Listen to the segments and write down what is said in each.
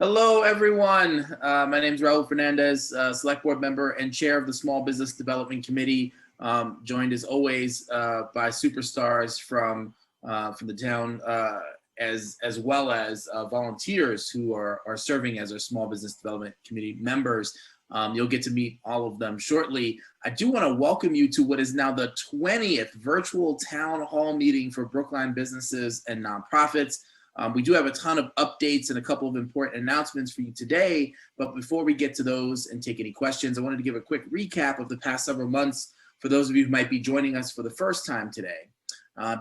Hello, everyone. My name is Raul Fernandez, Select Board Member and Chair of the Small Business Development Committee, joined as always by superstars from the town, as well as volunteers who are serving as our Small Business Development Committee members. You'll get to meet all of them shortly. I do want to welcome you to what is now the 20th virtual town hall meeting for Brookline businesses and nonprofits. We do have a ton of updates and a couple of important announcements for you today, but before we get to those and take any questions, I wanted to give a quick recap of the past several months for those of you who might be joining us for the first time today.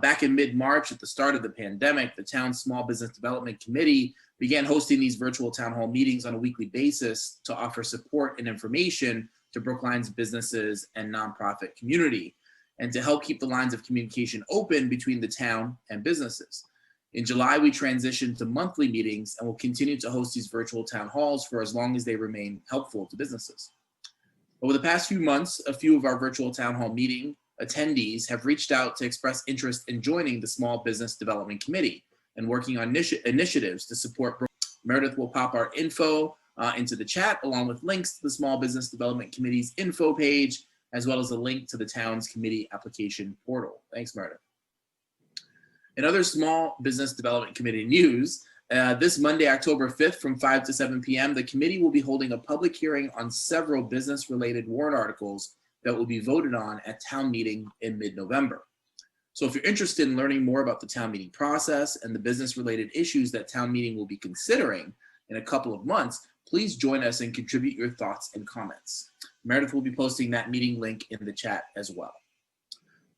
Back in mid-March, at the start of the pandemic, the town's Small Business Development Committee began hosting these virtual town hall meetings on a weekly basis to offer support and information to Brookline's businesses and nonprofit community, and to help keep the lines of communication open between the town and businesses. In July, we transitioned to monthly meetings and will continue to host these virtual town halls for as long as they remain helpful to businesses. Over the past few months, a few of our virtual town hall meeting attendees have reached out to express interest in joining the Small Business Development Committee and working on initiatives to support. Meredith will pop our info into the chat, along with links to the Small Business Development Committee's info page, as well as a link to the town's committee application portal. Thanks, Meredith. In other Small Business Development Committee news, this Monday, October 5th from 5 to 7 p.m., the committee will be holding a public hearing on several business-related warrant articles that will be voted on at town meeting in mid-November. So if you're interested in learning more about the town meeting process and the business-related issues that town meeting will be considering in a couple of months, please join us and contribute your thoughts and comments. Meredith will be posting that meeting link in the chat as well.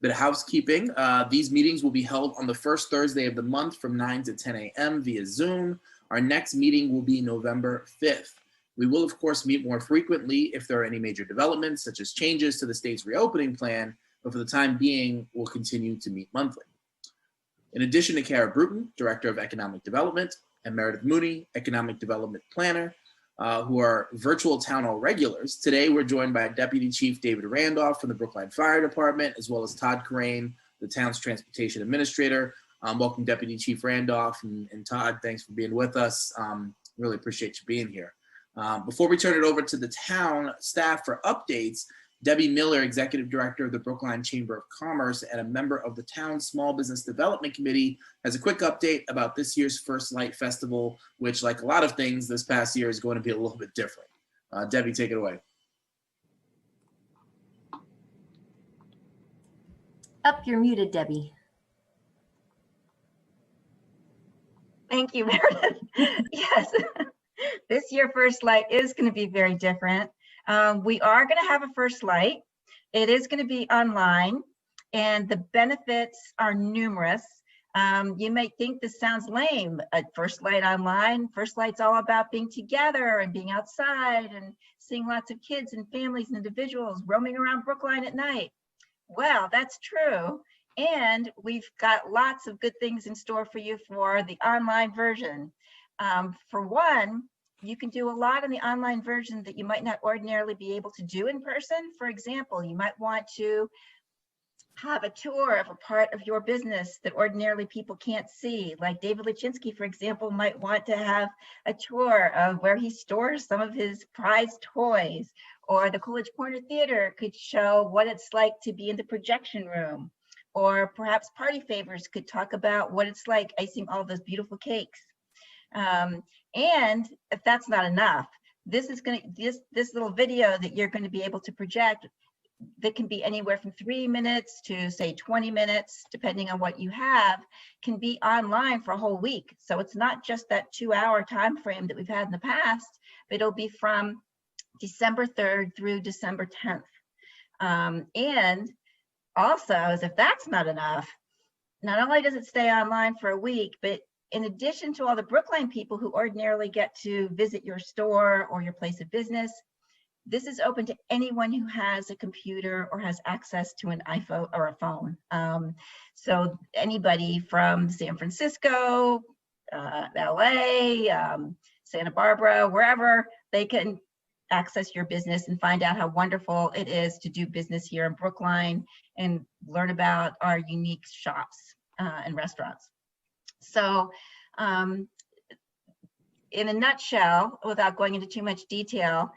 Bit of housekeeping, these meetings will be held on the first Thursday of the month from 9 to 10 a.m. via Zoom. Our next meeting will be November 5th. We will, of course, meet more frequently if there are any major developments, such as changes to the state's reopening plan, but for the time being, we'll continue to meet monthly. In addition to Kara Bruton, Director of Economic Development, and Meredith Mooney, Economic Development Planner, who are virtual town hall regulars, today we're joined by Deputy Chief David Randolph from the Brookline Fire Department, as well as Todd Crane, the town's Transportation Administrator. Welcome, Deputy Chief Randolph, and Todd, thanks for being with us. Really appreciate you being here. Before we turn it over to the town staff for updates, Debbie Miller, Executive Director of the Brookline Chamber of Commerce and a member of the town's Small Business Development Committee, has a quick update about this year's First Light Festival, which, like a lot of things this past year, is going to be a little bit different. Debbie, take it away. You're muted, Debbie. Thank you, Meredith. Yes, this year First Light is going to be very different. We are going to have a First Light. It is going to be online, and the benefits are numerous. You might think this sounds lame, a First Light online. First Light's all about being together and being outside and seeing lots of kids and families and individuals roaming around Brookline at night. Well, that's true. And we've got lots of good things in store for you for the online version. For one, you can do a lot in the online version that you might not ordinarily be able to do in person. For example, you might want to have a tour of a part of your business that ordinarily people can't see. Like David Lachinsky, for example, might want to have a tour of where he stores some of his prized toys. Or the Coolidge Corner Theater could show what it's like to be in the projection room. Or perhaps Party Favors could talk about what it's like icing all those beautiful cakes. And if that's not enough, this little video that you're going to be able to project, that can be anywhere from 3 minutes to say 20 minutes, depending on what you have, can be online for a whole week. So it's not just that 2-hour time frame that we've had in the past, but it'll be from December 3rd through December 10th. And also, as if that's not enough, not only does it stay online for a week, but in addition to all the Brookline people who ordinarily get to visit your store or your place of business, this is open to anyone who has a computer or has access to an iPhone or a phone. So anybody from San Francisco, LA, Santa Barbara, wherever, they can access your business and find out how wonderful it is to do business here in Brookline and learn about our unique shops and restaurants. So in a nutshell, without going into too much detail,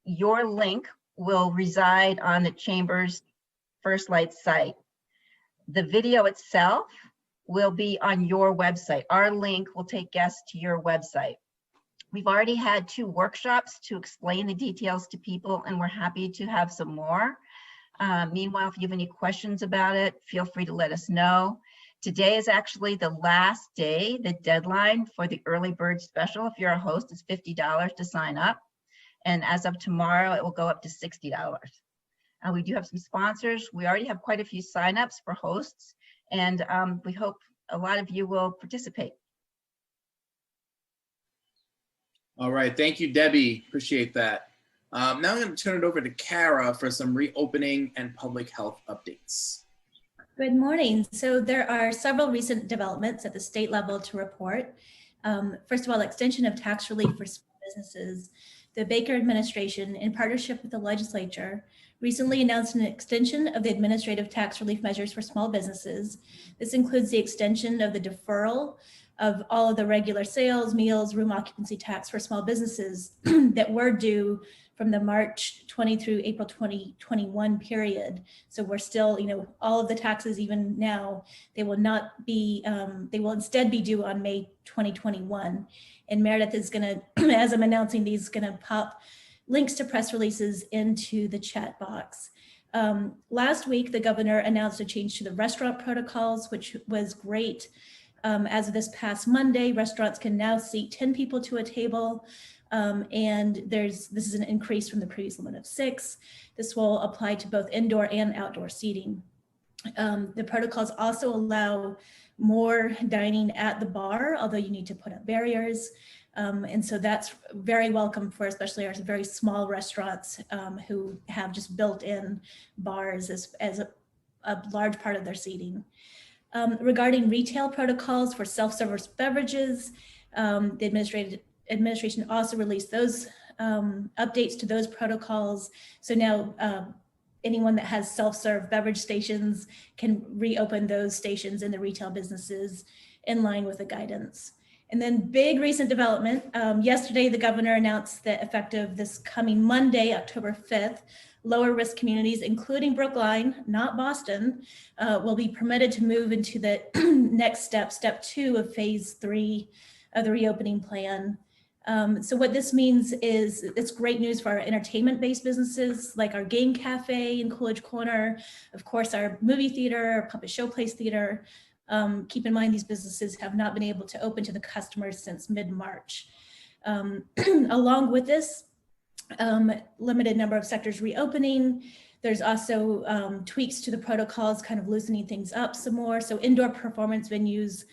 your link will reside on the Chamber's First Light site. The video itself will be on your website. Our link will take guests to your website. We've already had 2 workshops to explain the details to people, and we're happy to have some more. Meanwhile, if you have any questions about it, feel free to let us know. Today is actually the last day. The deadline for the early bird special, if you're a host, is $50 to sign up. And as of tomorrow, it will go up to $60. We do have some sponsors. We already have quite a few signups for hosts, and we hope a lot of you will participate. All right, thank you, Debbie. Appreciate that. Now I'm going to turn it over to Kara for some reopening and public health updates. Good morning. So there are several recent developments at the state level to report. First of all, extension of tax relief for small businesses. The Baker administration, in partnership with the legislature, recently announced an extension of the administrative tax relief measures for small businesses. This includes the extension of the deferral of all of the regular sales, meals, room occupancy tax for small businesses that were due from the March 20 through April 2021 period. So we're still, all of the taxes, even now, they will not be, they will instead be due on May 2021. And Meredith is gonna, as I'm announcing these, gonna pop links to press releases into the chat box. Last week, the governor announced a change to the restaurant protocols, which was great. As of this past Monday, restaurants can now seat 10 people to a table. And this is an increase from the previous limit of 6. This will apply to both indoor and outdoor seating. The protocols also allow more dining at the bar, although you need to put up barriers. And so that's very welcome for especially our very small restaurants who have just built-in bars as a large part of their seating. Regarding retail protocols for self-service beverages, the administration also released those updates to those protocols. So now anyone that has self-serve beverage stations can reopen those stations in the retail businesses in line with the guidance. And then big recent development, yesterday the governor announced that effective this coming Monday, October 5th, lower risk communities, including Brookline, not Boston, will be permitted to move into the next step 2 of phase 3 of the reopening plan. So what this means is it's great news for our entertainment-based businesses like our Game Cafe in Coolidge Corner, of course, our movie theater, our Puppet Showplace Theater. Keep in mind, these businesses have not been able to open to the customers since mid-March. Along with this, limited number of sectors reopening. There's also tweaks to the protocols, kind of loosening things up some more. So indoor performance venues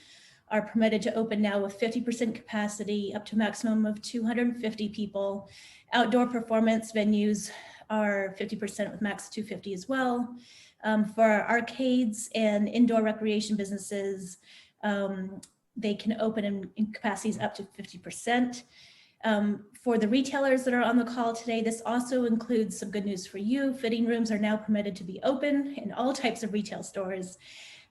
are permitted to open now with 50% capacity up to a maximum of 250 people. Outdoor performance venues are 50% with max 250 as well. For arcades and indoor recreation businesses, they can open in capacities up to 50%. For the retailers that are on the call today, this also includes some good news for you. Fitting rooms are now permitted to be open in all types of retail stores.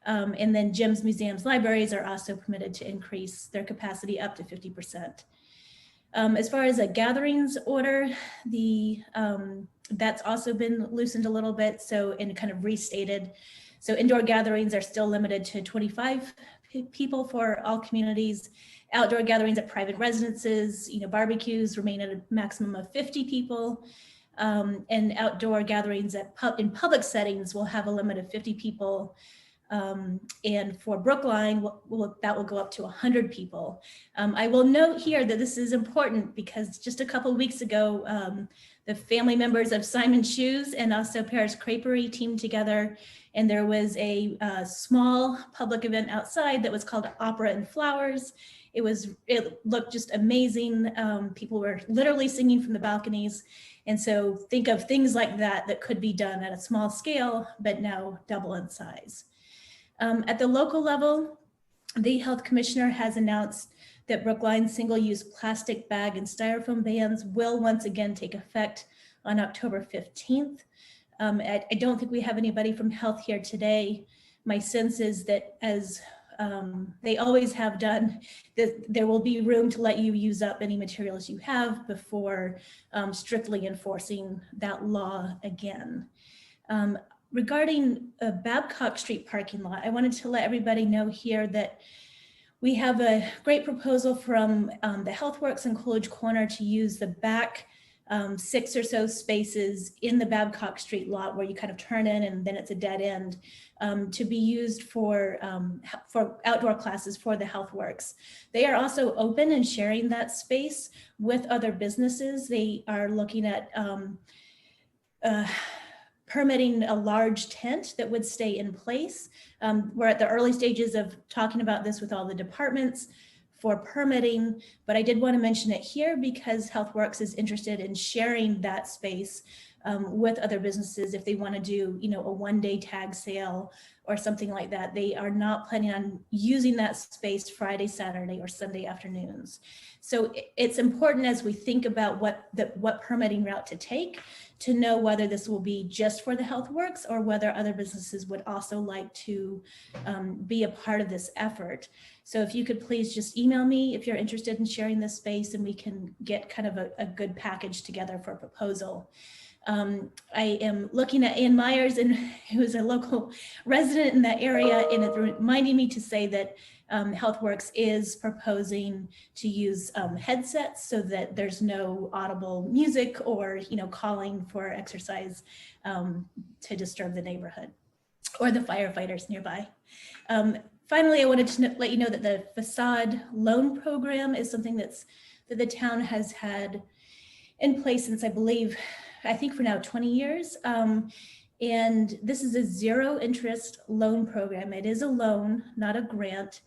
And then gyms, museums, libraries are also permitted to increase their capacity up to 50%. As far as a gatherings order, that's also been loosened a little bit, and kind of restated. So indoor gatherings are still limited to 25 people for all communities. Outdoor gatherings at private residences, barbecues remain at a maximum of 50 people. And outdoor gatherings in public settings will have a limit of 50 people. And for Brookline, that will go up to 100 people. I will note here that this is important because just a couple of weeks ago, the family members of Simon Shoes and also Paris Creperie teamed together, and there was a small public event outside that was called Opera and Flowers. It looked just amazing. People were literally singing from the balconies. And so think of things like that could be done at a small scale, but now double in size. At the local level, the health commissioner has announced that Brookline's single-use plastic bag and styrofoam bans will once again take effect on October 15th. I don't think we have anybody from health here today. My sense is that as they always have done, there will be room to let you use up any materials you have before strictly enforcing that law again. Regarding Babcock Street parking lot, I wanted to let everybody know here that we have a great proposal from the HealthWorks in Coolidge Corner to use the back 6 or so spaces in the Babcock Street lot where you kind of turn in and then it's a dead end to be used for outdoor classes for the HealthWorks. They are also open and sharing that space with other businesses. They are looking at permitting a large tent that would stay in place. We're at the early stages of talking about this with all the departments for permitting, but I did want to mention it here because HealthWorks is interested in sharing that space with other businesses if they want to do, you know, a one-day tag sale or something like that. They are not planning on using that space Friday, Saturday, or Sunday afternoons. So it's important as we think about what permitting route to take to know whether this will be just for the HealthWorks or whether other businesses would also like to be a part of this effort. So if you could please just email me if you're interested in sharing this space and we can get kind of a good package together for a proposal. I am looking at Ann Myers, and who is a local resident in that area, and it's reminding me to say that HealthWorks is proposing to use headsets so that there's no audible music or, you know, calling for exercise to disturb the neighborhood or the firefighters nearby. Finally, I wanted to let you know that the facade loan program is something that the town has had in place since I think for now 20 years. And this is a zero interest loan program. It is a loan, not a grant,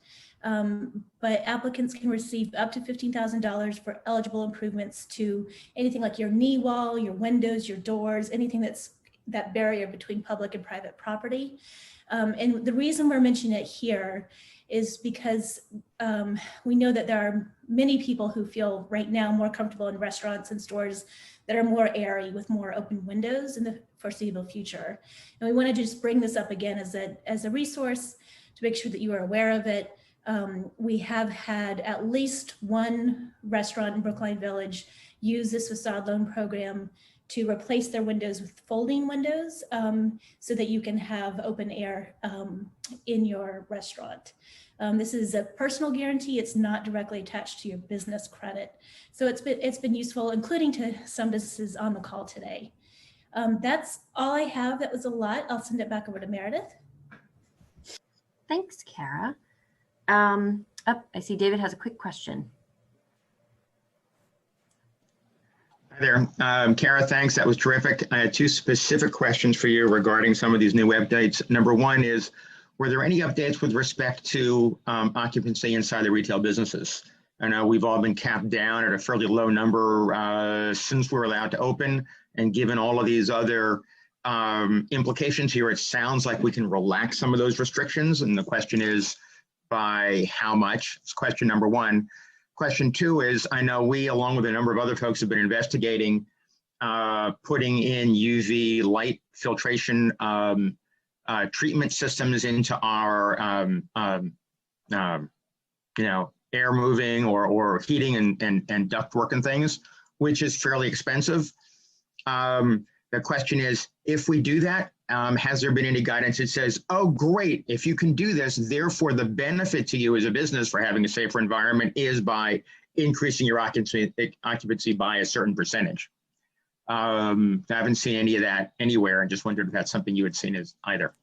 but applicants can receive up to $15,000 for eligible improvements to anything like your knee wall, your windows, your doors, anything that's that barrier between public and private property. And the reason we're mentioning it here is because we know that there are many people who feel right now more comfortable in restaurants and stores that are more airy with more open windows in the foreseeable future. And we want to just bring this up again as a resource to make sure that you are aware of it. We have had at least one restaurant in Brookline Village use this facade loan program to replace their windows with folding windows so that you can have open air in your restaurant. This is a personal guarantee. It's not directly attached to your business credit. So it's been useful, including to some businesses on the call today. That's all I have. That was a lot. I'll send it back over to Meredith. Thanks, Kara. I see David has a quick question. Hi there. Kara, thanks. That was terrific. I had two specific questions for you regarding some of these new updates. Number one is, were there any updates with respect to occupancy inside the retail businesses? I know we've all been capped down at a fairly low number since we're allowed to open, and given all of these other implications here, it sounds like we can relax some of those restrictions. And the question is, by how much? It's question number one. Question two is, I know we, along with a number of other folks, have been investigating putting in UV light filtration treatment systems into our, air moving or heating and duct work and things, which is fairly expensive. The question is, if we do that, has there been any guidance that says, oh, great, if you can do this, therefore the benefit to you as a business for having a safer environment is by increasing your occupancy by a certain percentage? I haven't seen any of that anywhere, and just wondered if that's something you had seen as either.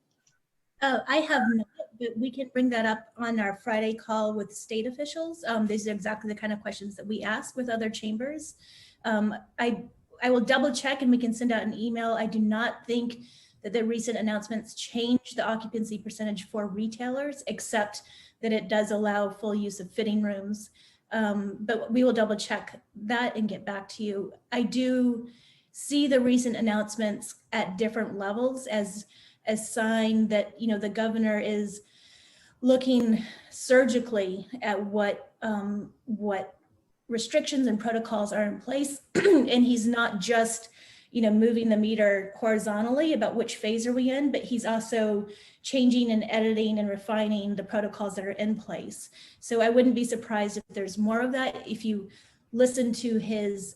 I have not, but we can bring that up on our Friday call with state officials. These are exactly the kind of questions that we ask with other chambers. I will double check and we can send out an email. I do not think that the recent announcements change the occupancy percentage for retailers, except that it does allow full use of fitting rooms. But we will double check that and get back to you. I do see the recent announcements at different levels as a sign that, you know, the governor is looking surgically at what restrictions and protocols are in place. And he's not just, moving the meter horizontally about which phase are we in, but he's also changing and editing and refining the protocols that are in place. So I wouldn't be surprised if there's more of that. If you listen to his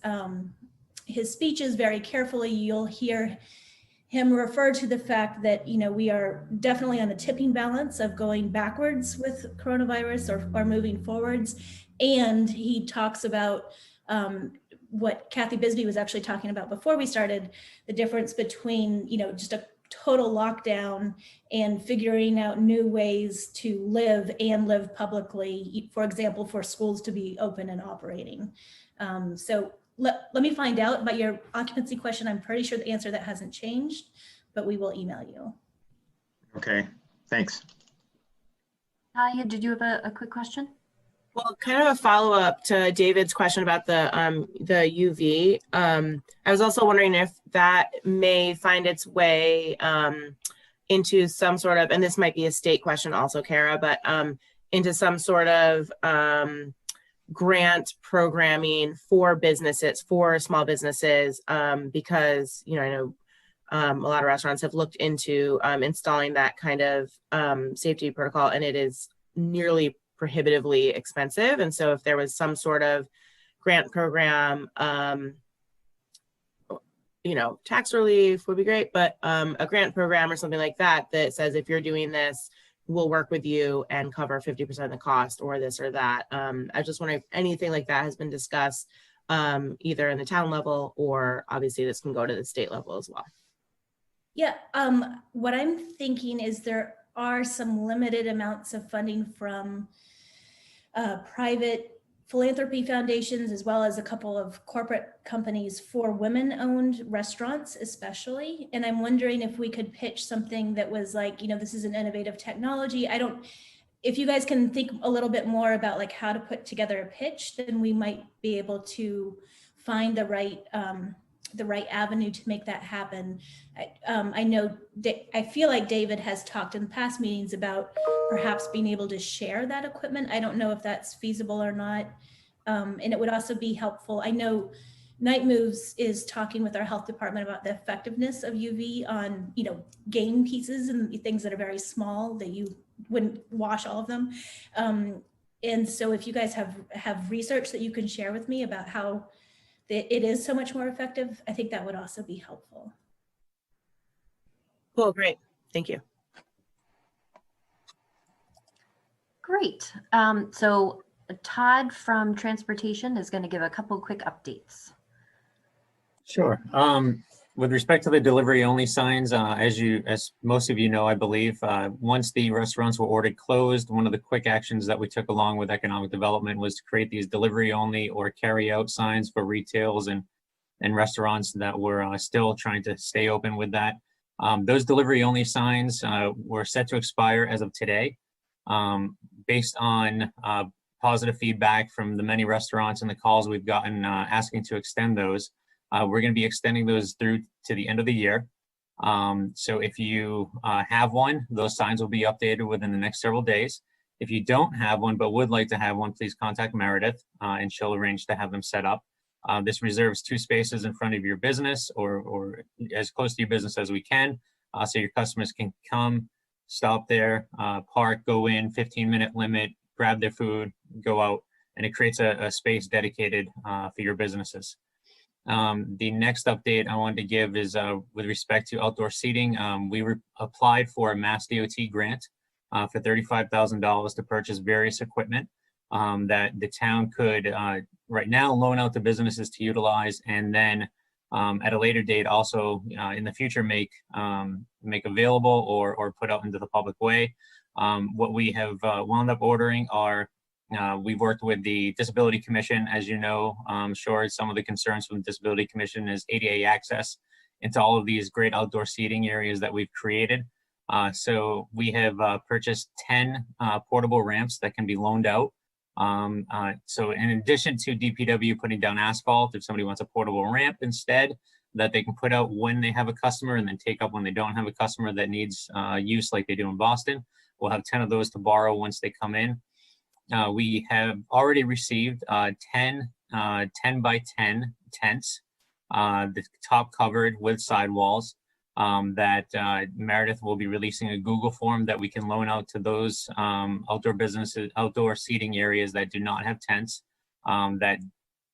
speeches very carefully, you'll hear him refer to the fact that, we are definitely on the tipping balance of going backwards with coronavirus or moving forwards. And he talks about what Kathy Bisbee was actually talking about before we started, the difference between, just a total lockdown and figuring out new ways to live and live publicly, for example, for schools to be open and operating. So let me find out about your occupancy question. I'm pretty sure the answer to that hasn't changed, but we will email you. Okay, thanks. Talia, did you have a quick question? Well, kind of a follow-up to David's question about the UV. I was also wondering if that may find its way into some sort of, and this might be a state question also, Kara, but into some sort of grant programming for businesses, for small businesses, because, I know a lot of restaurants have looked into installing that kind of safety protocol, and it is nearly prohibitively expensive. And so if there was some sort of grant program, tax relief would be great, but a grant program or something like that that says, if you're doing this, we'll work with you and cover 50% of the cost or this or that. I just wondering if anything like that has been discussed, either in the town level, or obviously this can go to the state level as well. Yeah, what I'm thinking is there are some limited amounts of funding from private philanthropy foundations, as well as a couple of corporate companies for women-owned restaurants, especially. And I'm wondering if we could pitch something that was like, this is an innovative technology. If you guys can think a little bit more about like how to put together a pitch, then we might be able to find the right avenue to make that happen. I feel like David has talked in past meetings about perhaps being able to share that equipment. I don't know if that's feasible or not. And it would also be helpful. I know Night Moves is talking with our health department about the effectiveness of UV on, game pieces and things that are very small that you wouldn't wash all of them. And so if you guys have research that you can share with me about how it is so much more effective, I think that would also be helpful. Cool, great, thank you. Great. So Todd from Transportation is going to give a couple quick updates. Sure. With respect to the delivery only signs, as most of you know, I believe, once the restaurants were ordered closed, one of the quick actions that we took along with economic development was to create these delivery only or carry out signs for retails and restaurants that were still trying to stay open with that. Those delivery only signs were set to expire as of today. Based on positive feedback from the many restaurants and the calls we've gotten asking to extend those, we're going to be extending those through to the end of the year. So if you have one, those signs will be updated within the next several days. If you don't have one but would like to have one, please contact Meredith and she'll arrange to have them set up. This reserves 2 spaces in front of your business or as close to your business as we can, so your customers can come, stop there, park, go in, 15-minute limit, grab their food, go out, and it creates a space dedicated for your businesses. The next update I wanted to give is with respect to outdoor seating. We applied for a Mass DOT grant for $35,000 to purchase various equipment that the town could right now loan out to businesses to utilize, and then at a later date also in the future make available or put out into the public way. What we have wound up ordering are we've worked with the Disability Commission. As you know, sure, some of the concerns from the Disability Commission is ADA access into all of these great outdoor seating areas that we've created. So we have purchased 10 portable ramps that can be loaned out. So in addition to DPW putting down asphalt, if somebody wants a portable ramp instead, that they can put out when they have a customer and then take up when they don't have a customer that needs use like they do in Boston, we'll have 10 of those to borrow once they come in. We have already received 10 by 10 tents the top covered with sidewalls. That Meredith will be releasing a Google form that we can loan out to those outdoor businesses, outdoor seating areas that do not have tents, that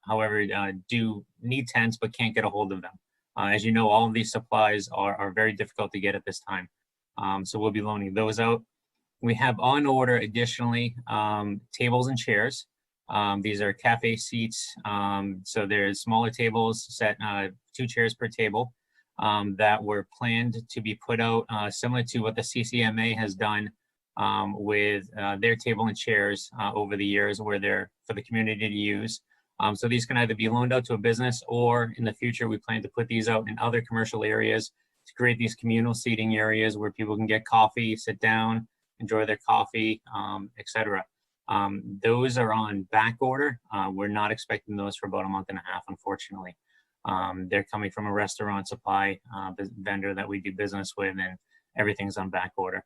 however do need tents but can't get a hold of them. As you know, all of these supplies are very difficult to get at this time. So we'll be loaning those out. We have on order additionally tables and chairs. These are cafe seats. So there's smaller tables set 2 chairs per table. That were planned to be put out similar to what the CCMA has done with their table and chairs over the years, where they're for the community to use. So these can either be loaned out to a business, or in the future we plan to put these out in other commercial areas to create these communal seating areas where people can get coffee, sit down, enjoy their coffee, etc. Those are on back order. We're not expecting those for about a month and a half, unfortunately. They're coming from a restaurant supply vendor that we do business with, and everything's on back order.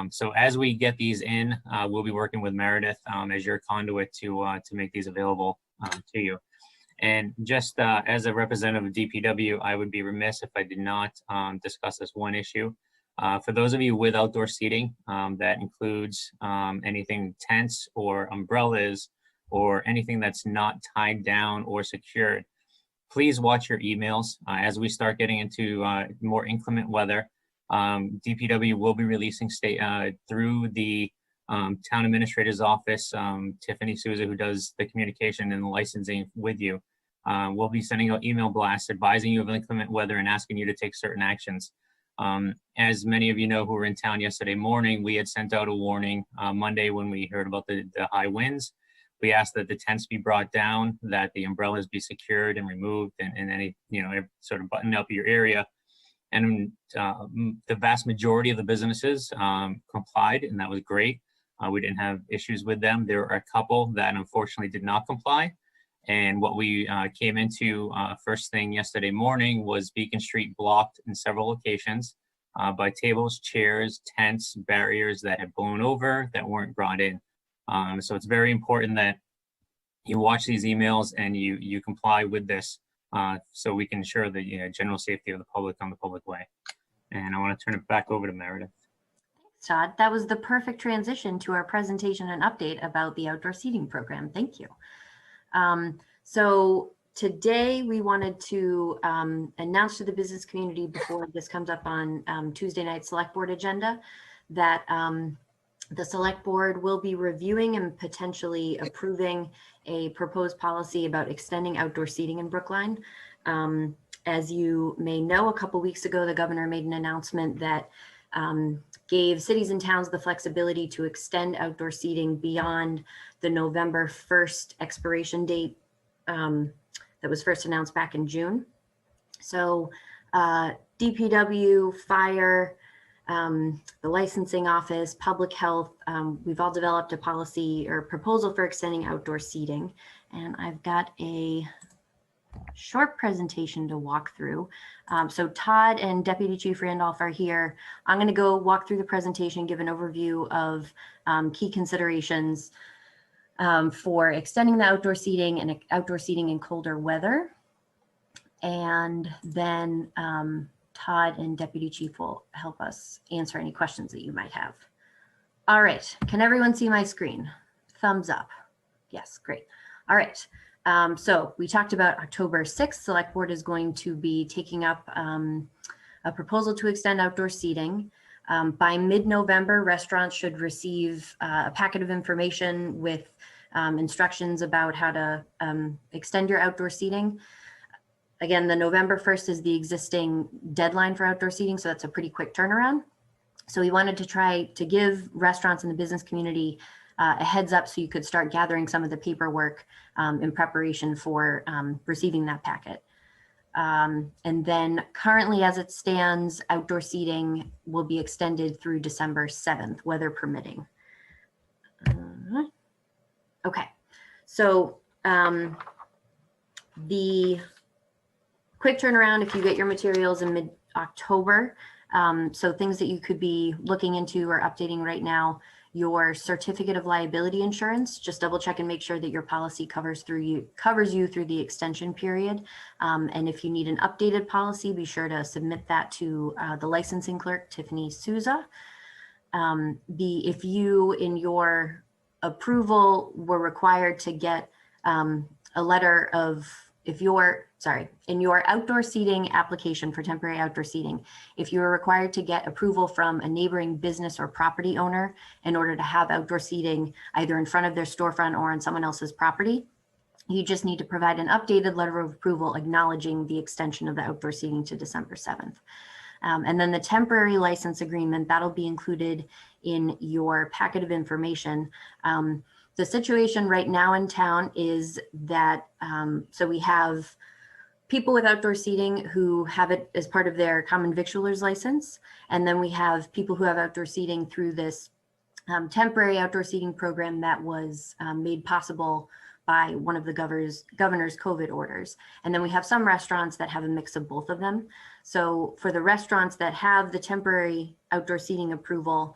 So as we get these in, we'll be working with Meredith as your conduit to make these available to you. And just as a representative of DPW, I would be remiss if I did not discuss this one issue. For those of you with outdoor seating, that includes anything tents or umbrellas or anything that's not tied down or secured. Please watch your emails as we start getting into more inclement weather. DPW will be releasing through the town administrator's office, Tiffany Souza, who does the communication and the licensing with you. We'll be sending out email blasts advising you of inclement weather and asking you to take certain actions. As many of you know who were in town yesterday morning, we had sent out a warning Monday when we heard about the high winds. We asked that the tents be brought down, that the umbrellas be secured and removed, and any, sort of button up your area. And the vast majority of the businesses complied, and that was great. We didn't have issues with them. There are a couple that unfortunately did not comply. And what we came into first thing yesterday morning was Beacon Street blocked in several locations by tables, chairs, tents, barriers that had blown over that weren't brought in. So it's very important that you watch these emails and you comply with this so we can ensure the general safety of the public on the public way. And I want to turn it back over to Meredith. Thanks, Todd. That was the perfect transition to our presentation and update about the outdoor seating program. Thank you. So today we wanted to announce to the business community before this comes up on Tuesday night select board agenda that the select board will be reviewing and potentially approving a proposed policy about extending outdoor seating in Brookline. As you may know, a couple weeks ago, the governor made an announcement that gave cities and towns the flexibility to extend outdoor seating beyond the November 1st expiration date that was first announced back in June. So DPW, fire, the licensing office, public health, we've all developed a policy or proposal for extending outdoor seating. And I've got a short presentation to walk through. So Todd and Deputy Chief Randolph are here. I'm going to go walk through the presentation, give an overview of key considerations for extending the outdoor seating in colder weather. And then Todd and Deputy Chief will help us answer any questions that you might have. All right, can everyone see my screen? Thumbs up. Yes, great. All right, so we talked about October 6th, Select Board is going to be taking up a proposal to extend outdoor seating. By mid-November, restaurants should receive a packet of information with instructions about how to extend your outdoor seating. Again, the November 1st is the existing deadline for outdoor seating, so that's a pretty quick turnaround. So we wanted to try to give restaurants in the business community a heads up so you could start gathering some of the paperwork in preparation for receiving that packet. And then currently as it stands, outdoor seating will be extended through December 7th, weather permitting. Okay, so the quick turnaround if you get your materials in mid-October. So things that you could be looking into or updating right now your certificate of liability insurance. Just double check and make sure that your policy covers you through the extension period. And if you need an updated policy, be sure to submit that to the licensing clerk, Tiffany Souza. If you in your approval were required to get a letter of, in your outdoor seating application for temporary outdoor seating, if you were required to get approval from a neighboring business or property owner in order to have outdoor seating either in front of their storefront or on someone else's property, you just need to provide an updated letter of approval acknowledging the extension of the outdoor seating to December 7th. And then the temporary license agreement, that'll be included in your packet of information. The situation right now in town is that, so we have people with outdoor seating who have it as part of their common victualer's license. And then we have people who have outdoor seating through this temporary outdoor seating program that was made possible by one of the governor's COVID orders. And then we have some restaurants that have a mix of both of them. So for the restaurants that have the temporary outdoor seating approval,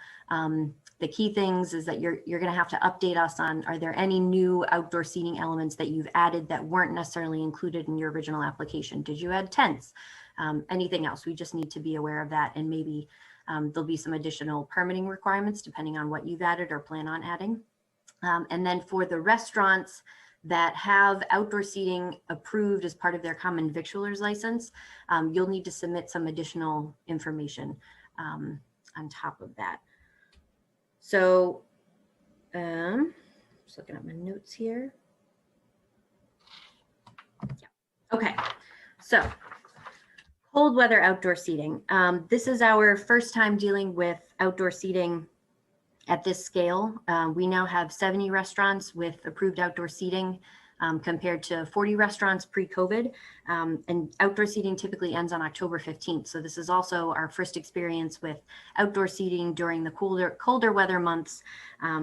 the key things is that you're going to have to update us on, are there any new outdoor seating elements that you've added that weren't necessarily included in your original application? Did you add tents? Anything else? We just need to be aware of that. And maybe there'll be some additional permitting requirements depending on what you've added or plan on adding. And then for the restaurants that have outdoor seating approved as part of their common victualer's license, you'll need to submit some additional information on top of that. So just looking at my notes here. Yeah. Okay, so cold weather outdoor seating. This is our first time dealing with outdoor seating at this scale. We now have 70 restaurants with approved outdoor seating compared to 40 restaurants pre-COVID. And outdoor seating typically ends on October 15th. So this is also our first experience with outdoor seating during the colder weather months.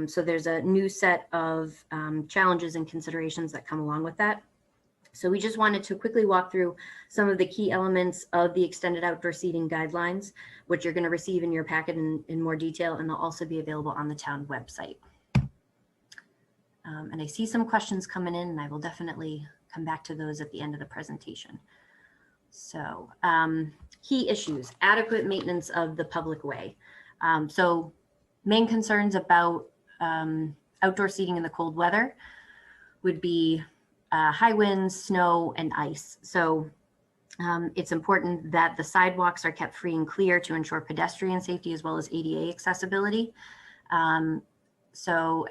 So there's a new set of challenges and considerations that come along with that. So we just wanted to quickly walk through some of the key elements of the extended outdoor seating guidelines, which you're going to receive in your packet in more detail, and they'll also be available on the town website. And I see some questions coming in, and I will definitely come back to those at the end of the presentation. So key issues, adequate maintenance of the public way. So main concerns about outdoor seating in the cold weather would be high winds, snow, and ice. So it's important that the sidewalks are kept free and clear to ensure pedestrian safety as well as ADA accessibility. And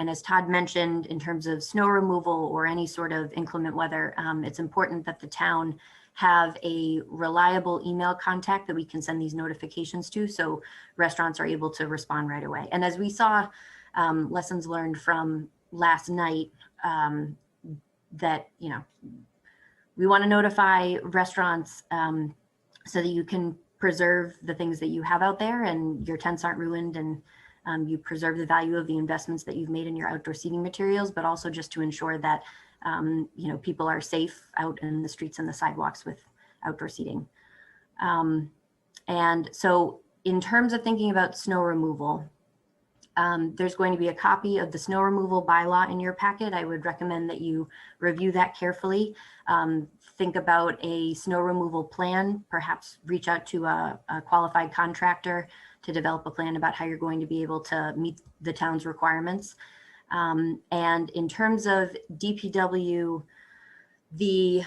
as Todd mentioned, in terms of snow removal or any sort of inclement weather, it's important that the town have a reliable email contact that we can send these notifications to, so restaurants are able to respond right away. And as we saw, lessons learned from last night, that, you know, we want to notify restaurants so that you can preserve the things that you have out there and your tents aren't ruined, and you preserve the value of the investments that you've made in your outdoor seating materials, but also just to ensure that you know, people are safe out in the streets and the sidewalks with outdoor seating. And so in terms of thinking about snow removal, there's going to be a copy of the snow removal bylaw in your packet. I would recommend that you review that carefully. Think about a snow removal plan, perhaps reach out to a qualified contractor to develop a plan about how you're going to be able to meet the town's requirements. And in terms of DPW, the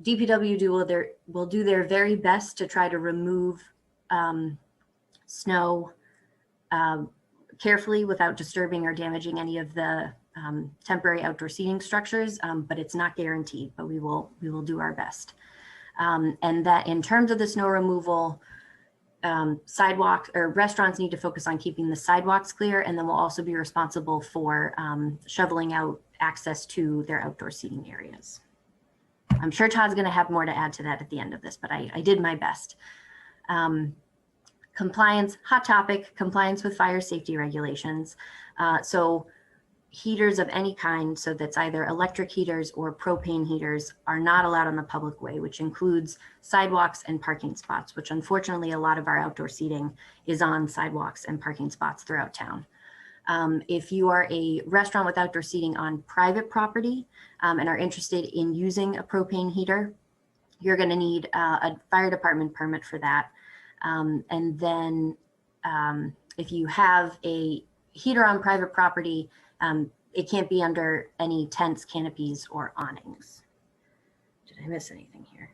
DPW will do their very best to try to remove snow carefully without disturbing or damaging any of the temporary outdoor seating structures, but it's not guaranteed, but we will do our best. And that in terms of the snow removal, sidewalks or restaurants need to focus on keeping the sidewalks clear, and then we'll also be responsible for shoveling out access to their outdoor seating areas. I'm sure Todd's going to have more to add to that at the end of this, but I did my best. Compliance, hot topic, compliance with fire safety regulations. So heaters of any kind, so that's either electric heaters or propane heaters, are not allowed on the public way, which includes sidewalks and parking spots, which unfortunately a lot of our outdoor seating is on sidewalks and parking spots throughout town. If you are a restaurant with outdoor seating on private property and are interested in using a propane heater, you're going to need a fire department permit for that. And then if you have a heater on private property, it can't be under any tents, canopies, or awnings. Did I miss anything here?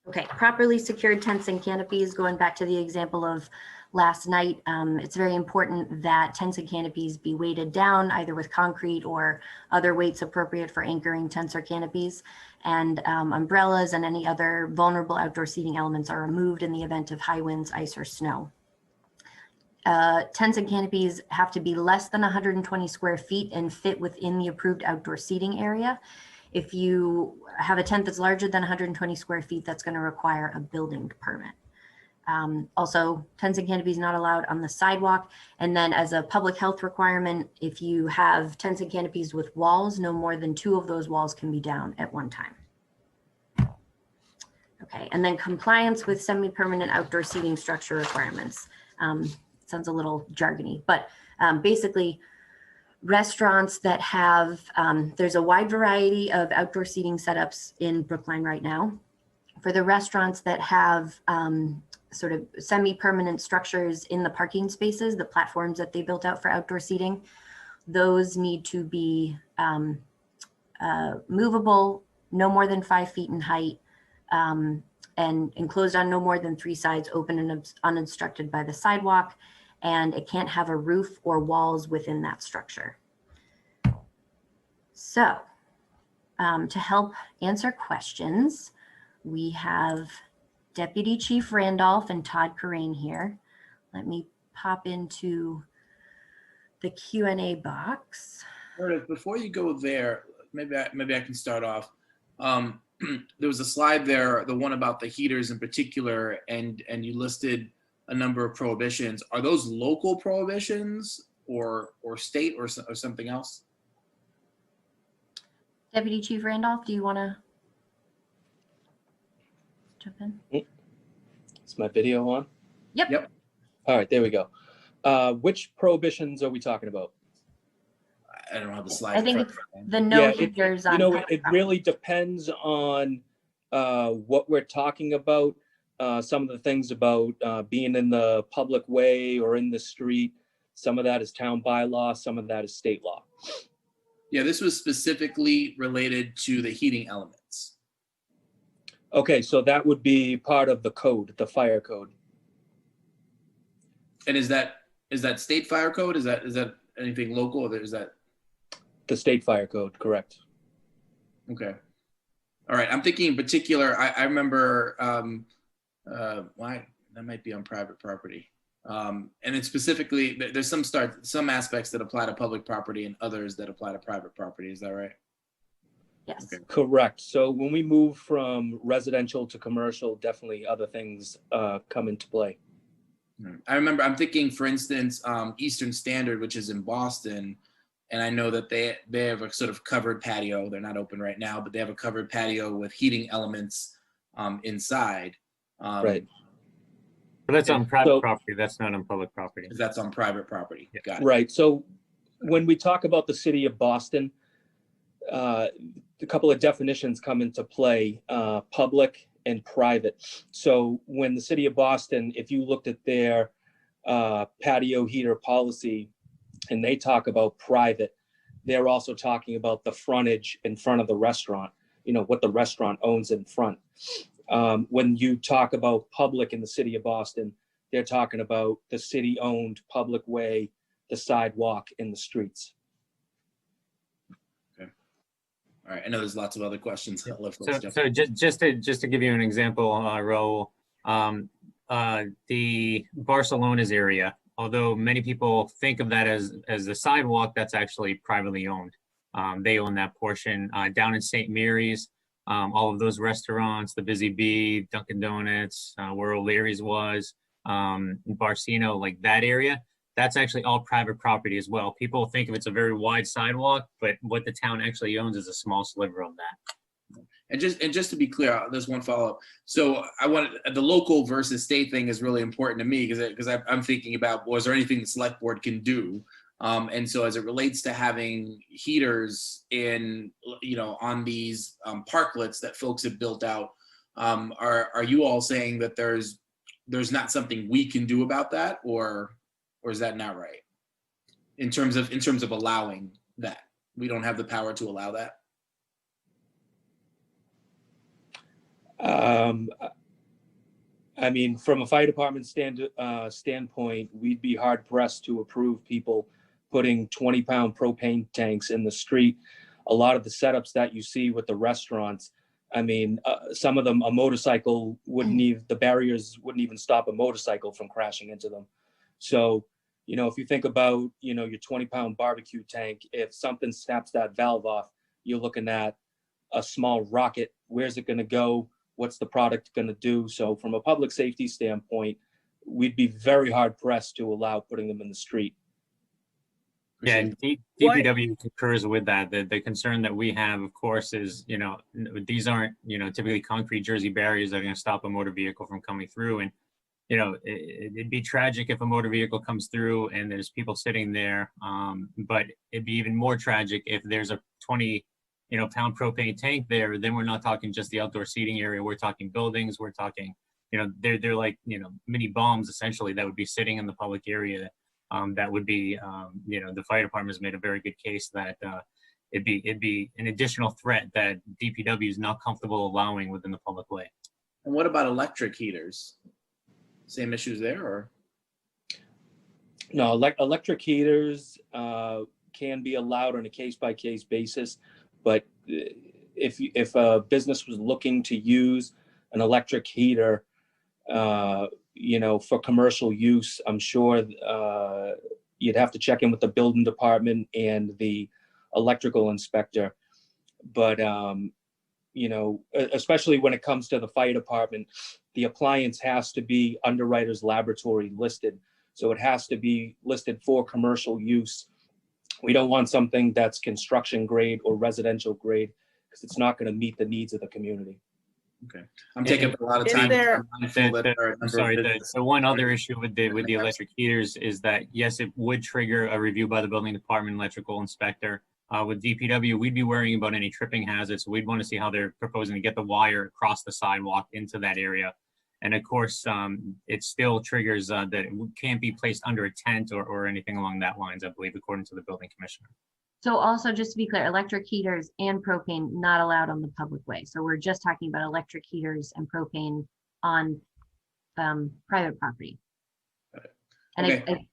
Okay, properly secured tents and canopies, going back to the example of last night, it's very important that tents and canopies be weighted down either with concrete or other weights appropriate for anchoring tents or canopies. And umbrellas and any other vulnerable outdoor seating elements are removed in the event of high winds, ice, or snow. Tents and canopies have to be less than 120 square feet and fit within the approved outdoor seating area. If you have a tent that's larger than 120 square feet, that's going to require a building permit. Also, tents and canopies not allowed on the sidewalk. And then as a public health requirement, if you have tents and canopies with walls, no more than 2 of those walls can be down at one time. Okay, and then compliance with semi-permanent outdoor seating structure requirements. Sounds a little jargony, but basically restaurants that have, there's a wide variety of outdoor seating setups in Brookline right now. For the restaurants that have sort of semi-permanent structures in the parking spaces, the platforms that they built out for outdoor seating, those need to be movable, no more than 5 feet in height, and enclosed on no more than 3 sides, open and unobstructed by the sidewalk, and it can't have a roof or walls within that structure. So to help answer questions, we have Deputy Chief Randolph and Todd Corain here. Let me pop into the Q&A box. Meredith, before you go there, maybe I can start off. There was a slide there, the one about the heaters in particular, and you listed a number of prohibitions. Are those local prohibitions or state or something else? Deputy Chief Randolph, do you want to jump in? Is my video on? Yep. All right, there we go. Which prohibitions are we talking about? I don't have the slide. I think it's the no heaters on public it property. really depends on what we're talking about. Some of the things about being in the public way or in the street, some of that is town bylaw, some of that is state law. Yeah, this was specifically related to the heating elements. Okay, so that would be part of the code, the fire code. And is that state fire code? Is that anything local, or is that The state fire code, correct. okay? All right, I'm thinking in particular. I remember why that might be on private property, and it's specifically there's some aspects that apply to public property and others that apply to private property. Is that right? Yes. Okay. Correct. So when we move from residential to commercial, definitely other things come into play. I remember, I'm thinking, for instance, Eastern Standard, which is in Boston, and I know that they have a sort of covered patio. They're not open right now, but they have a covered patio with heating elements inside. Right. But that's on private property. That's not on public property. That's on private property. Yeah. Got it. Right. So when we talk about the city of Boston, a couple of definitions come into play, public and private. So when the city of Boston, if you looked at their patio heater policy and they talk about private, they're also talking about the frontage in front of the restaurant, what the restaurant owns in front. When you talk about public in the city of Boston, they're talking about the city-owned public way, the sidewalk, and the streets. All right. I know there's lots of other questions. I'll let folks jump So in. just to give you an example, Raul, the Barcelona's area, although many people think of that as the sidewalk, that's actually privately owned. They own that portion. Down in St. Mary's, all of those restaurants, the Busy Bee, Dunkin' Donuts, where O'Leary's was, Barcino, like that area, that's actually all private property as well. People think of it's a very wide sidewalk, but what the town actually owns is a small sliver of that. And just to be clear, there's one follow-up. So I want the local versus state thing is really important to me because I'm thinking about, was there anything the select board can do? And so as it relates to having heaters in, on these parklets that folks have built out, are you all saying that there's not something we can do about that, or is that not right? In terms of allowing that, we don't have the power to allow that. I mean, from a fire department standpoint, we'd be hard pressed to approve people putting 20-pound propane tanks in the street. A lot of the setups that you see with the restaurants, I mean, some of them, a motorcycle the barriers wouldn't even stop a motorcycle from crashing into them. So, if you think about, your 20-pound barbecue tank, if something snaps that valve off, you're looking at a small rocket. Where's it going to go? What's the product going to do? So from a public safety standpoint, we'd be very hard pressed to allow putting them in the street. Yeah, and DPW concurs with that. The concern that we have, of course, is, these aren't, typically concrete Jersey barriers that are going to stop a motor vehicle from coming through. And, it'd be tragic if a motor vehicle comes through and there's people sitting there. But it'd be even more tragic if there's a 20-pound propane tank there. Then we're not talking just the outdoor seating area. We're talking buildings. We're talking, they're like, mini bombs essentially that would be sitting in the public area. That would be, the fire department has made a very good case that it'd be an additional threat that DPW is not comfortable allowing within the public way. And what about electric heaters? Same issues there, or? No, electric heaters can be allowed on a case-by-case basis, but if a business was looking to use an electric heater, for commercial use, I'm sure you'd have to check in with the building department and the electrical inspector. But, especially when it comes to the fire department, the appliance has to be Underwriters Laboratory listed. So it has to be listed for commercial use. We don't want something that's construction grade or residential grade because it's not going to meet the needs of the community. Okay, I'm taking up a lot of time. The one other issue with the electric heaters is that, yes, it would trigger a review by the building department electrical inspector. With DPW, we'd be worrying about any tripping hazards. We'd want to see how they're proposing to get the wire across the sidewalk into that area. And of course, it still triggers that it can't be placed under a tent or anything along that lines, I believe, according to the building commissioner. So also, just to be clear, electric heaters and propane not allowed on the public way. So we're just talking about electric heaters and propane on private property. And Okay.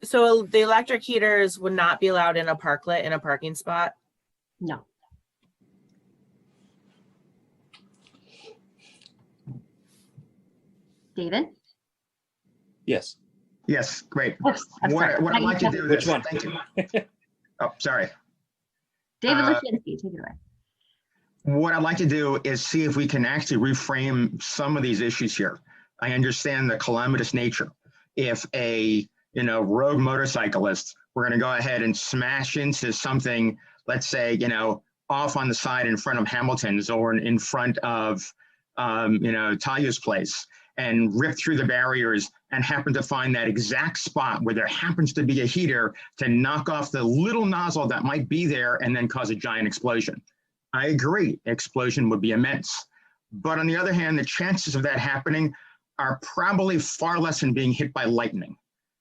So the electric heaters would not be allowed in a parklet in a parking spot? No. David? Yes. Yes, great. Oops, What I'd like to do is, Which one? thank you. Oh, sorry. David Lashinsky, take it away. What I'd like to do is see if we can actually reframe some of these issues here. I understand the calamitous nature. If a rogue motorcyclist, we're going to go ahead and smash into something, let's say, off on the side in front of Hamilton's or in front of, Talia's place, and rip through the barriers and happen to find that exact spot where there happens to be a heater to knock off the little nozzle that might be there and then cause a giant explosion. I agree, explosion would be immense. But on the other hand, the chances of that happening are probably far less than being hit by lightning.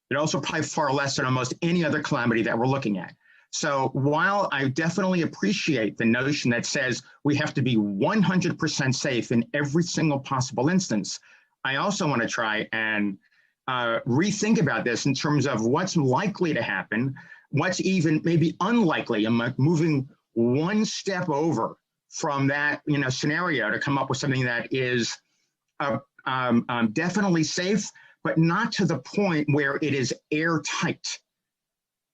They're also probably far less than almost any other calamity that we're looking at. So while I definitely appreciate the notion that says we have to be 100% safe in every single possible instance, I also want to try and rethink about this in terms of what's likely to happen, what's even maybe unlikely. I'm moving one step over from that scenario to come up with something that is definitely safe, but not to the point where it is airtight.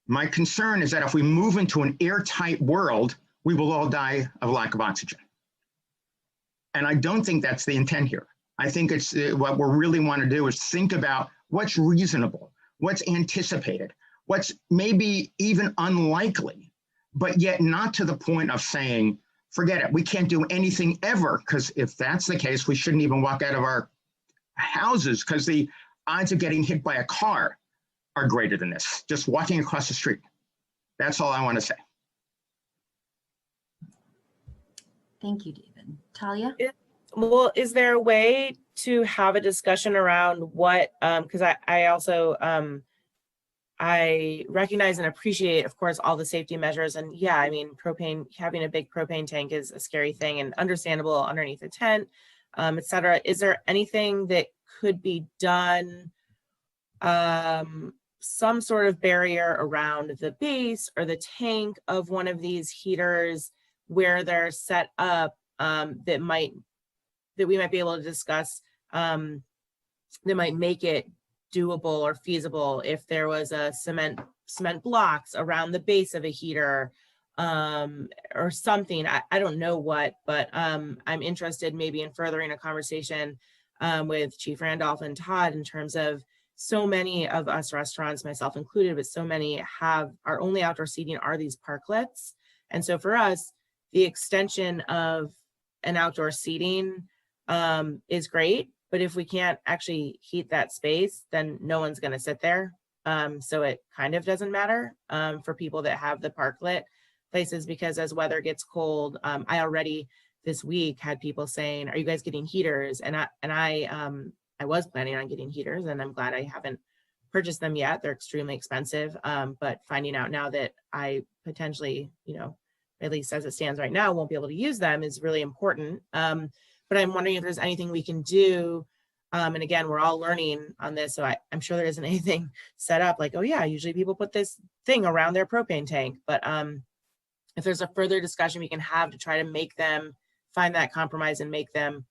My concern is that if we move into an airtight world, we will all die of lack of oxygen. And I don't think that's the intent here. I think it's what we really want to do is think about what's reasonable, what's anticipated, what's maybe even unlikely, but yet not to the point of saying forget it. We can't do anything ever, because if that's the case, we shouldn't even walk out of our houses, because the odds of getting hit by a car are greater than this, just walking across the street. That's all I want to say. Thank you, David. Talia? Well, is there a way to have a discussion around what, because I also, I recognize and appreciate, of course, all the safety measures. And yeah, I mean, propane, having a big propane tank is a scary thing and understandable underneath a tent, et cetera. Is there anything that could be done, some sort of barrier around the base or the tank of one of these heaters where they're set up, that we might be able to discuss, that might make it doable or feasible if there was a cement blocks around the base of a heater, or something. I don't know what, but I'm interested maybe in furthering a conversation with Chief Randolph and Todd in terms of so many of us restaurants, myself included, but so many have our only outdoor seating are these parklets. And so for us, the extension of an outdoor seating is great, but if we can't actually heat that space, then no one's going to sit there. So it kind of doesn't matter for people that have the parklet places, because as weather gets cold, I already this week had people saying, "Are you guys getting heaters?" And I was planning on getting heaters, and I'm glad I haven't purchased them yet. They're extremely expensive, but finding out now that I potentially, at least as it stands right now, won't be able to use them is really important. But I'm wondering if there's anything we can do. And again, we're all learning on this, so I'm sure there isn't anything set up like, oh yeah, usually people put this thing around their propane tank. But if there's a further discussion we can have to try to make them find that compromise and make them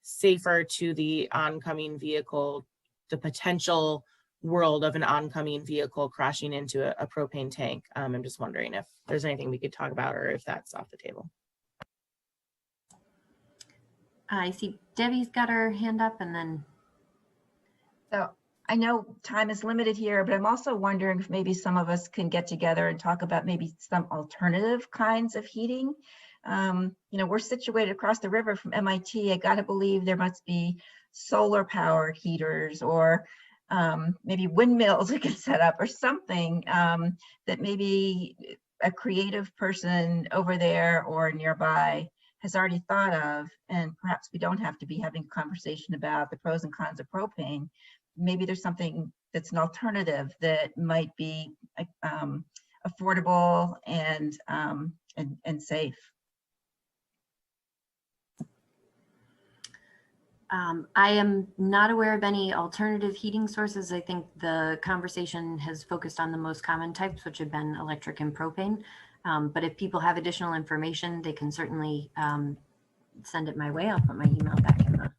safer to the oncoming vehicle, the potential world of an oncoming vehicle crashing into a propane tank. I'm just wondering if there's anything we could talk about or if that's off the table. I see Debbie's got her hand up, and then. So I know time is limited here, but I'm also wondering if maybe some of us can get together and talk about maybe some alternative kinds of heating. We're situated across the river from MIT. I gotta believe there must be solar powered heaters, or maybe windmills we can set up, or something that maybe a creative person over there or nearby has already thought of, and perhaps we don't have to be having a conversation about the pros and cons of propane. Maybe there's something that's an alternative that might be affordable and safe. I am not aware of any alternative heating sources. I think the conversation has focused on the most common types, which have been electric and propane. But if people have additional information, they can certainly send it my way. I'll put my email back in the.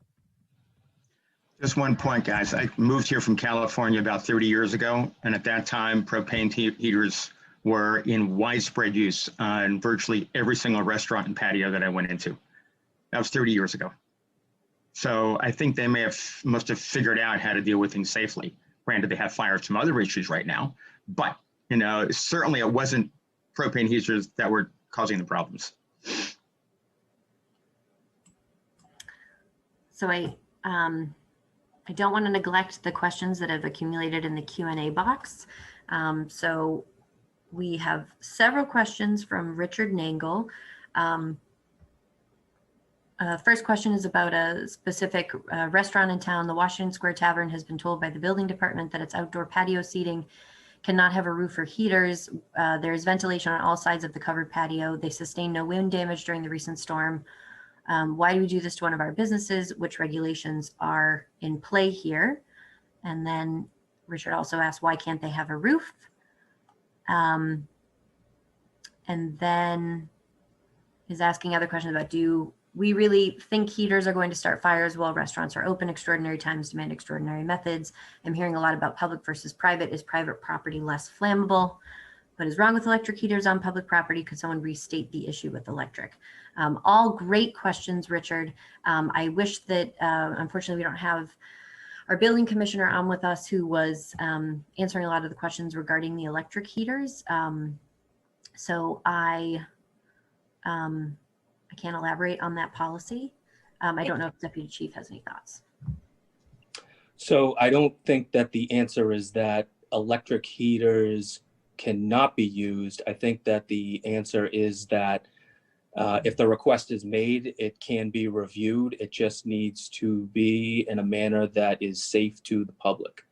Just one point, guys. I moved here from California about 30 years ago, and at that time, propane heaters were in widespread use in virtually every single restaurant and patio that I went into. That was 30 years ago. So I think they must have figured out how to deal with things safely. Granted, they have fire some other issues right now, but certainly it wasn't propane heaters that were causing the problems. So I don't want to neglect the questions that have accumulated in the Q&A box. So we have several questions from Richard Nangle. First question is about a specific restaurant in town. The Washington Square Tavern has been told by the building department that its outdoor patio seating cannot have a roof or heaters. There is ventilation on all sides of the covered patio. They sustained no wind damage during the recent storm. Why do we do this to one of our businesses? Which regulations are in play here? And then Richard also asked, why can't they have a roof? And then is asking other questions about, do we really think heaters are going to start fires while restaurants are open? Extraordinary times demand extraordinary methods. I'm hearing a lot about public versus private. Is private property less flammable? What is wrong with electric heaters on public property? Could someone restate the issue with electric? All great questions, Richard. I wish that, unfortunately, we don't have our building commissioner on with us, who was answering a lot of the questions regarding the electric heaters. So I I can't elaborate on that policy. I don't know if Deputy Chief has any thoughts. So I don't think that the answer is that electric heaters cannot be used. I think that the answer is that if the request is made, it can be reviewed. It just needs to be in a manner that is safe to the public.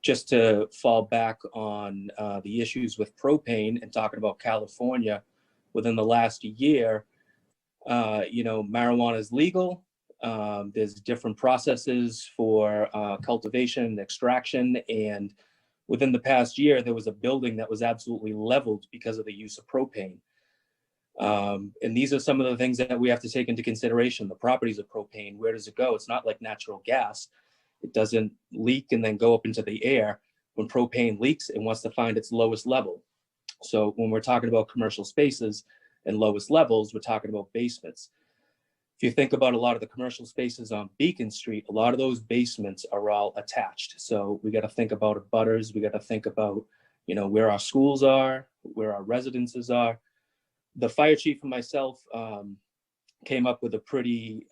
Just to fall back on the issues with propane and talking about California, within the last year, marijuana is legal. There's different processes for cultivation and extraction. And within the past year, there was a building that was absolutely leveled because of the use of propane. And these are some of the things that we have to take into consideration. The properties of propane, where does it go? It's not like natural gas. It doesn't leak and then go up into the air. When propane leaks, it wants to find its lowest level. So when we're talking about commercial spaces and lowest levels, we're talking about basements. If you think about a lot of the commercial spaces on Beacon Street, a lot of those basements are all attached. So we got to think about abutters. We got to think about, where our schools are, where our residences are. The fire chief and myself came up with a pretty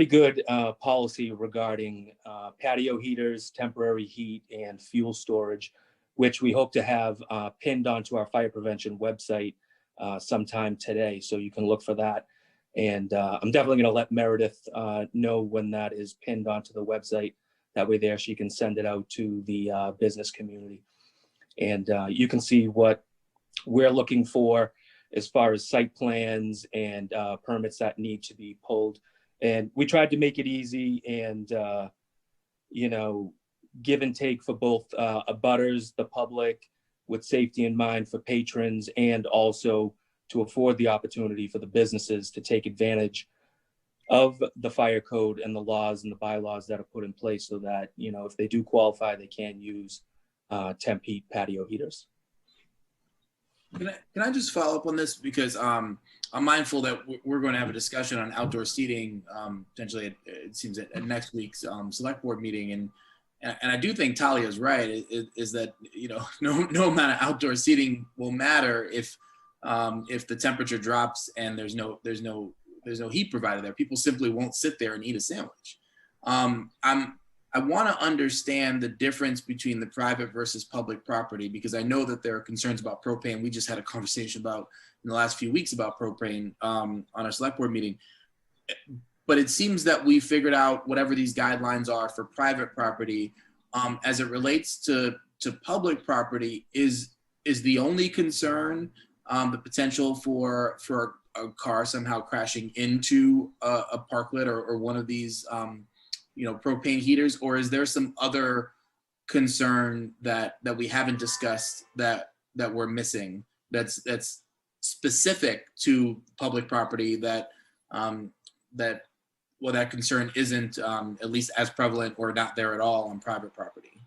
good policy regarding patio heaters, temporary heat, and fuel storage, which we hope to have pinned onto our fire prevention website sometime today. So you can look for that. And I'm definitely going to let Meredith know when that is pinned onto the website. That way there she can send it out to the business community. And you can see what we're looking for as far as site plans and permits that need to be pulled. And we tried to make it easy and, give and take for both abutters, the public, with safety in mind for patrons, and also to afford the opportunity for the businesses to take advantage of the fire code and the laws and the bylaws that are put in place so that, if they do qualify, they can use temp heat patio heaters. Can I just follow up on this? Because I'm mindful that we're going to have a discussion on outdoor seating potentially, it seems, at next week's select board meeting. And I do think Talia is right, is that, no amount of outdoor seating will matter if the temperature drops and there's no heat provided there. People simply won't sit there and eat a sandwich. I want to understand the difference between the private versus public property, because I know that there are concerns about propane. We just had a conversation about in the last few weeks about propane on our select board meeting. But it seems that we figured out whatever these guidelines are for private property. As it relates to public property, is the only concern the potential for a car somehow crashing into a parklet or one of these propane heaters, or is there some other concern that we haven't discussed that we're missing that's specific to public property that concern isn't at least as prevalent or not there at all on private property?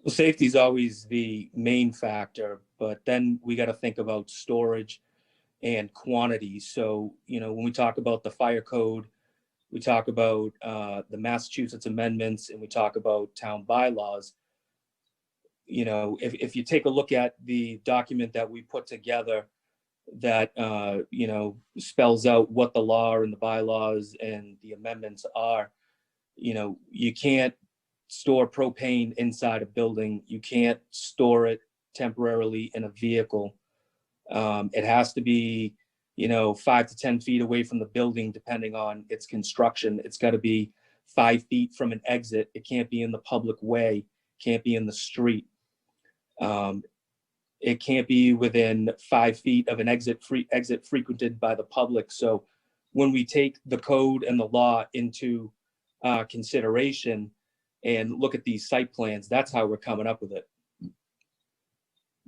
Well, safety is always the main factor, but then we got to think about storage and quantity. So, when we talk about the fire code, we talk about the Massachusetts amendments, and we talk about town bylaws. If you take a look at the document that we put together that, spells out what the law and the bylaws and the amendments are, you can't store propane inside a building. You can't store it temporarily in a vehicle. It has to be 5 to 10 feet away from the building, depending on its construction. It's got to be 5 feet from an exit. It can't be in the public way, can't be in the street. It can't be within 5 feet of an exit frequented by the public. So when we take the code and the law into consideration and look at these site plans, that's how we're coming up with it.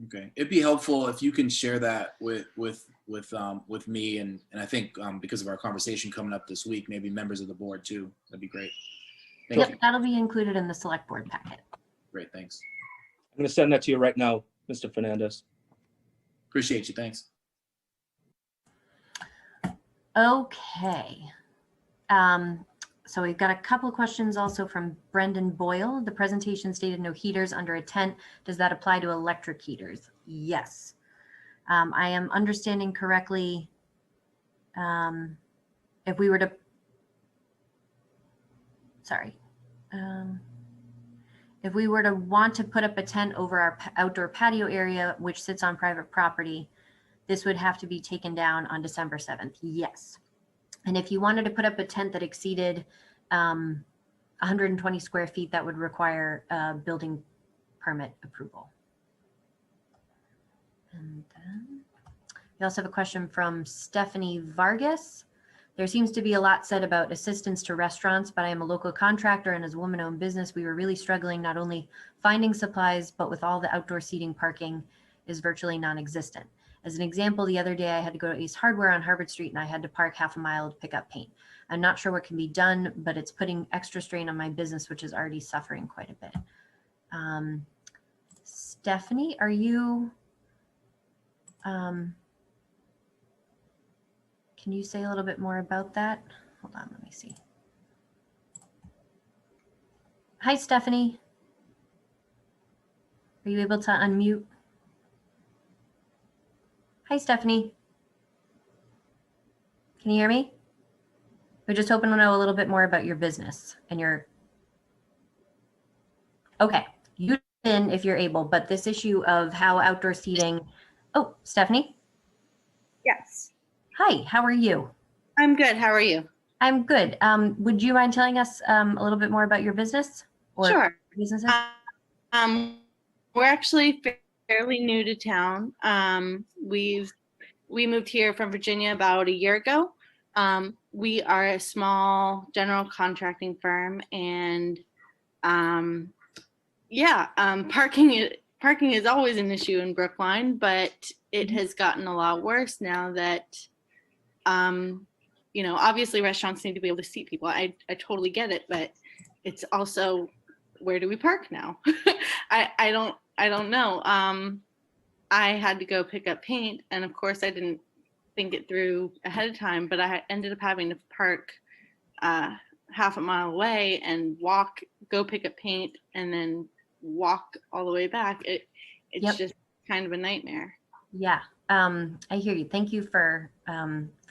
Okay, it'd be helpful if you can share that with me, and I think because of our conversation coming up this week, maybe members of the board too. That'd be great. Thank you. That'll be included in the select board packet. Great, thanks. I'm going to send that to you right now, Mr. Fernandez. Appreciate you. Thanks. Okay. So we've got a couple of questions also from Brendan Boyle. The presentation stated no heaters under a tent. Does that apply to electric heaters? Yes. I am understanding correctly, if we were to, if we were to want to put up a tent over our outdoor patio area, which sits on private property, this would have to be taken down on December 7th. Yes. And if you wanted to put up a tent that exceeded 120 square feet, that would require building permit approval. And then we also have a question from Stephanie Vargas. There seems to be a lot said about assistance to restaurants, but I am a local contractor, and as a woman-owned business, we were really struggling not only finding supplies, but with all the outdoor seating, parking is virtually non-existent. As an example, the other day I had to go to Ace Hardware on Harvard Street and I had to park half a mile to pick up paint. I'm not sure what can be done, but it's putting extra strain on my business, which is already suffering quite a bit. Stephanie, are you, can you say a little bit more about that? Hold on, let me see. Hi, Stephanie. Are you able to unmute? Hi, Stephanie. Can you hear me? We're just hoping to know a little bit more about your business and your, okay, you can if you're able, but this issue of how outdoor seating, oh, Stephanie? Yes. Hi, how are you? I'm good. How are you? I'm good. Would you mind telling us a little bit more about your business? Or Sure. businesses? We're actually fairly new to town. We moved here from Virginia about a year ago. We are a small general contracting firm, and parking is always an issue in Brookline, but it has gotten a lot worse now that obviously restaurants need to be able to seat people. I totally get it, but it's also, where do we park now? I don't know. I had to go pick up paint, and of course I didn't think it through ahead of time, but I ended up having to park half a mile away and go pick up paint, and then walk all the way back. It's just kind of a nightmare. Yeah, I hear you. Thank you for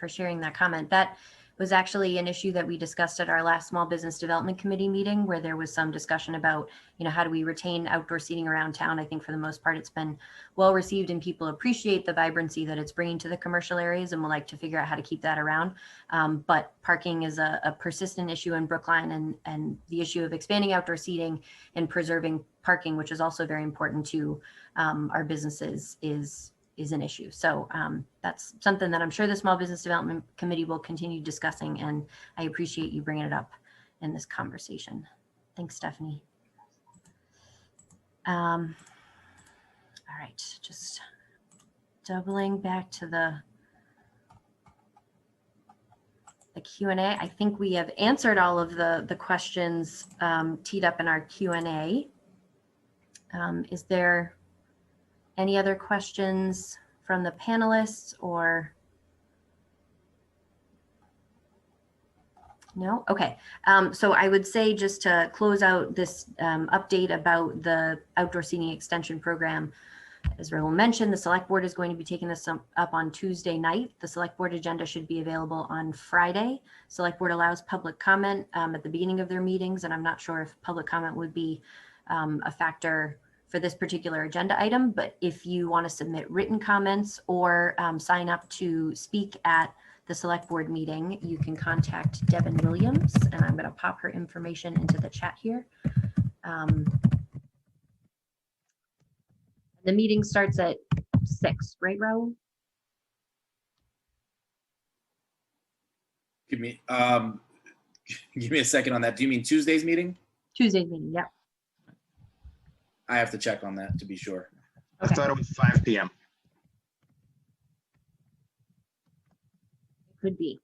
sharing that comment. That was actually an issue that we discussed at our last Small Business Development Committee meeting, where there was some discussion about, how do we retain outdoor seating around town? I think for the most part, it's been well received and people appreciate the vibrancy that it's bringing to the commercial areas, and would like to figure out how to keep that around. But parking is a persistent issue in Brookline, and the issue of expanding outdoor seating and preserving parking, which is also very important to our businesses, is an issue. So that's something that I'm sure the Small Business Development Committee will continue discussing, and I appreciate you bringing it up in this conversation. Thanks, Stephanie. All right, just doubling back to the Q&A. I think we have answered all of the questions teed up in our Q&A. Is there any other questions from the panelists or? No? Okay. So I would say, just to close out this update about the outdoor seating extension program, as Raul mentioned, the select board is going to be taking this up on Tuesday night. The select board agenda should be available on Friday. Select board allows public comment at the beginning of their meetings, and I'm not sure if public comment would be a factor for this particular agenda item, but if you want to submit written comments or sign up to speak at the select board meeting, you can contact Devin Williams, and I'm going to pop her information into the chat here. The meeting starts at 6, right, Raul? Give me a second on that. Do you mean Tuesday's meeting? Tuesday's meeting, yep. I have to check on that to be sure. I thought it was 5 p.m. Could be.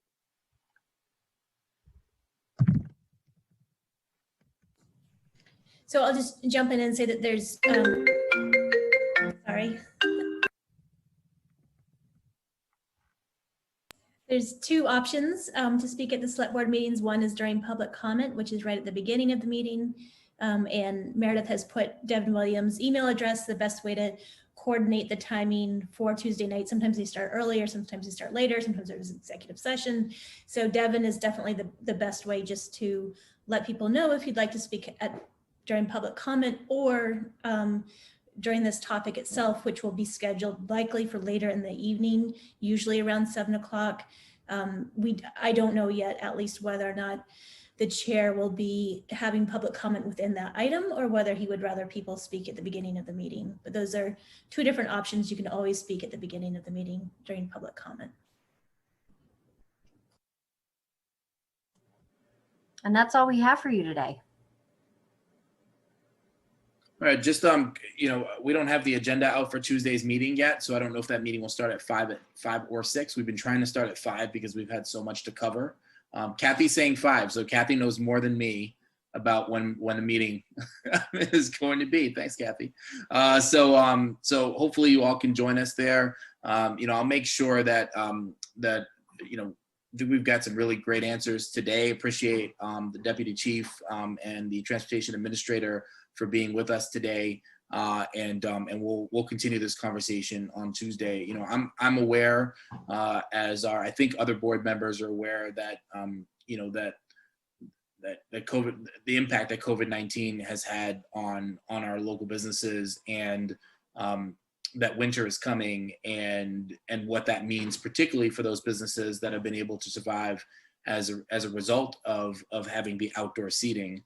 So I'll just jump in and say that there's, There's two options to speak at the select board meetings. One is during public comment, which is right at the beginning of the meeting. And Meredith has put Devin Williams' email address. The best way to coordinate the timing for Tuesday night. Sometimes they start earlier, sometimes they start later, sometimes there's an executive session. So Devin is definitely the best way just to let people know if you'd like to speak during public comment or during this topic itself, which will be scheduled likely for later in the evening, usually around 7 o'clock. I don't know yet, at least, whether or not the chair will be having public comment within that item or whether he would rather people speak at the beginning of the meeting. But those are two different options. You can always speak at the beginning of the meeting during public comment. And that's all we have for you today. All right, just you know, we don't have the agenda out for Tuesday's meeting yet, so I don't know if that meeting will start at 5 or 6. We've been trying to start at 5 because we've had so much to cover. Kathy's saying 5, so Kathy knows more than me about when the meeting is going to be. Thanks, Kathy. So hopefully you all can join us there. You know, I'll make sure that you know, we've got some really great answers today. Appreciate the deputy chief and the transportation administrator for being with us today. And we'll continue this conversation on Tuesday. You know, I'm aware, as are I think other board members are aware that you know that COVID, the impact that COVID-19 has had on our local businesses, and that winter is coming, and what that means, particularly for those businesses that have been able to survive as a result of having the outdoor seating.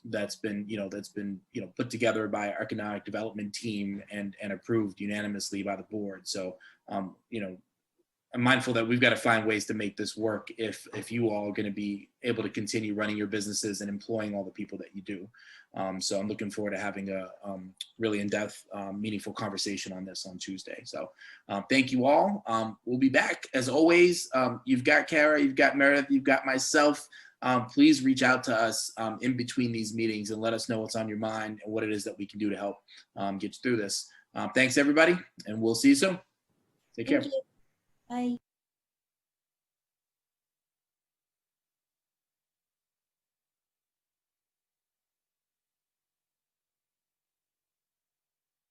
That's been put together by our economic development team and approved unanimously by the board. So you know, I'm mindful that we've got to find ways to make this work if you all are going to be able to continue running your businesses and employing all the people that you do. So I'm looking forward to having a really in-depth, meaningful conversation on this on Tuesday. So thank you all. We'll be back as always. You've got Kara, you've got Meredith, you've got myself. Please reach out to us in between these meetings and let us know what's on your mind and what it is that we can do to help get you through this. Thanks, everybody, and we'll see you soon. Take care. Thank you. Bye.